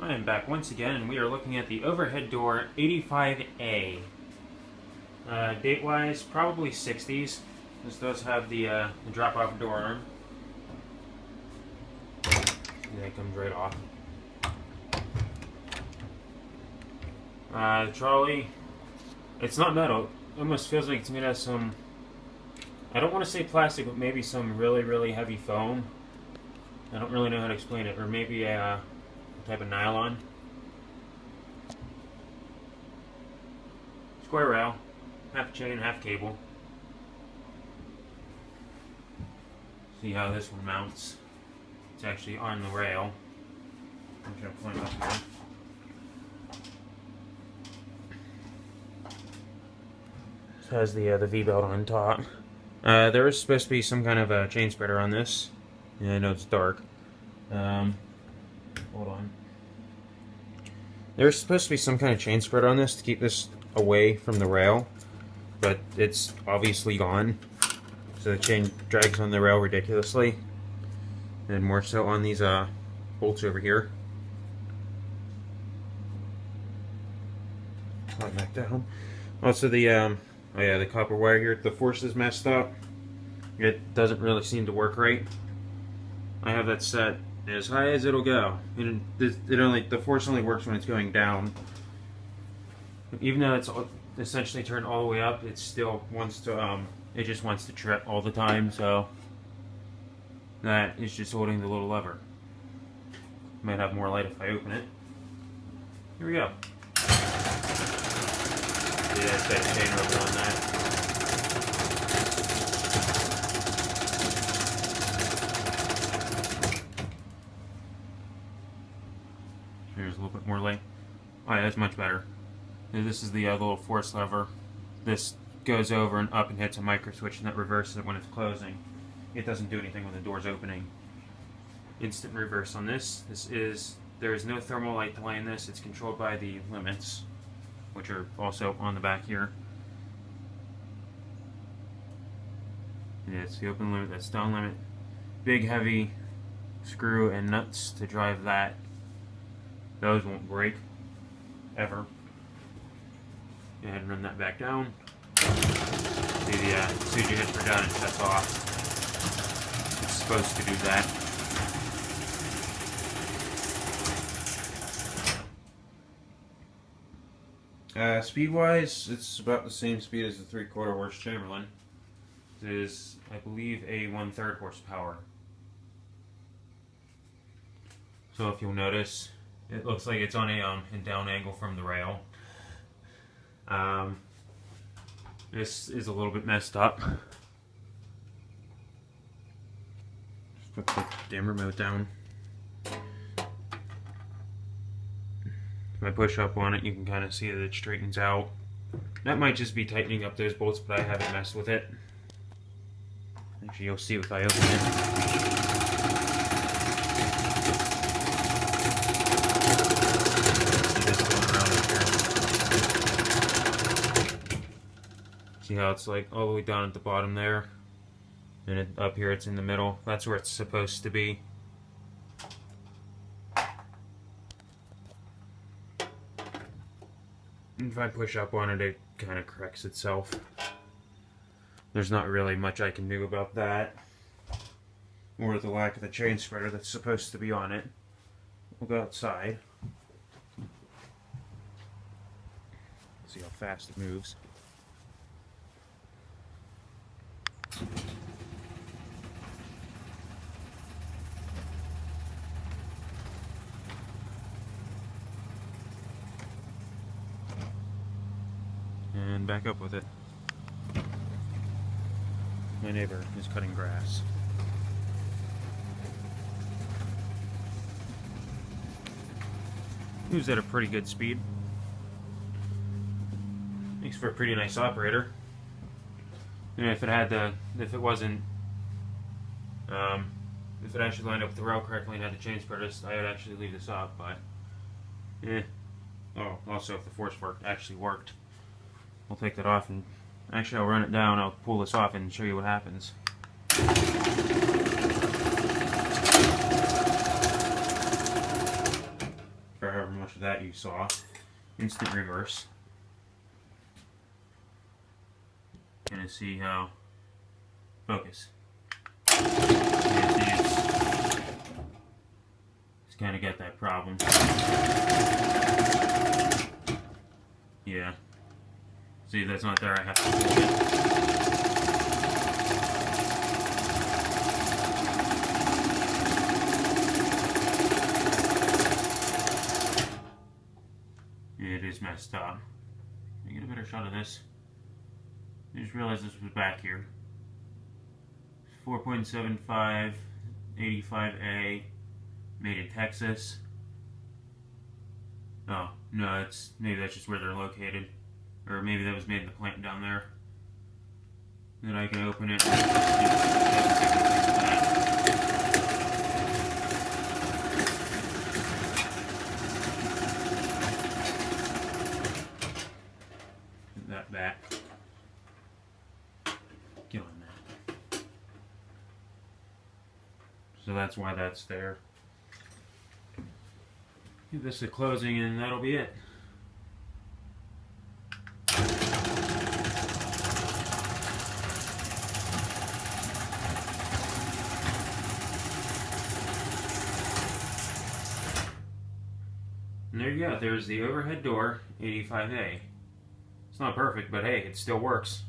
I am back once again, and we are looking at the overhead door 85A. Date-wise, probably 60s. This does have the drop-off door arm. Yeah, it comes right off. The trolley, it's not metal. It almost feels like it's made out of some, I don't want to say plastic, but maybe some really, really heavy foam. I don't really know how to explain it. Or maybe a type of nylon. Square rail, half chain, half cable. See how this one mounts. It's actually on the rail. I'm going to point it up here. This has the V-belt on top. There is supposed to be some kind of a chain spreader on this. Yeah, I know it's dark. Hold on. There's supposed to be some kind of chain spreader on this to keep this away from the rail, but it's obviously gone. So the chain drags on the rail ridiculously, and more so on these bolts over here. Slide back down. Also the the copper wire here, the force is messed up. It doesn't really seem to work right. I have that set as high as it'll go, and the force only works when it's going down. Even though it's essentially turned all the way up, it still wants to it just wants to trip all the time. So that is just holding the little lever. Might have more light if I open it. Here we go. See that set chain open on that. Here's a little bit more light. Oh yeah, that's much better. This is the little force lever. This goes over and up and hits a micro switch, and that reverses it when it's closing. It doesn't do anything when the door's opening. Instant reverse on this. There is no thermal light delay in this. It's controlled by the limits, which are also on the back here. Yeah, it's the open limit, that's down limit. Big heavy screw and nuts to drive that. Those won't break, ever. Go ahead and run that back down. See as soon as you hit for down, it shuts off. It's supposed to do that. Speed-wise, it's about the same speed as the 3/4 horse Chamberlain. It is, I believe, a 1/3 horsepower. So if you'll notice, it looks like it's on a down angle from the rail. This is a little bit messed up. Just put the damn remote down. If I push up on it, you can kind of see that it straightens out. That might just be tightening up those bolts, but I haven't messed with it. Actually, you'll see if I open it. See how it's like all the way down at the bottom there, and up here it's in the middle. That's where it's supposed to be. If I push up on it, it kind of corrects itself. There's not really much I can do about that, or the lack of the chain spreader that's supposed to be on it. We'll go outside. See how fast it moves. And back up with it. My neighbor is cutting grass. He was at a pretty good speed. Makes for a pretty nice operator. You know, if it wasn't, if it actually lined up with the rail correctly and had the chain spreader, I would actually leave this off, but, Oh, also if the force actually worked. We'll take that off, and actually I'll run it down, I'll pull this off and show you what happens. that you saw. Instant reverse. Gonna see how focus. Yeah, see, it's kind of got that problem. Yeah. See, that's not there. I have to hold it. It is messed up. Let me get a better shot of this. I just realized this was back here. 4.75, 85A, made in Texas. Oh, no, maybe that's just where they're located. Or maybe that was made in the plant down there. Then I can open it. Put that back. Get on that. So that's why that's there. Give this a closing and that'll be it. And there you go, there's the overhead door, 85A. It's not perfect, but hey, it still works.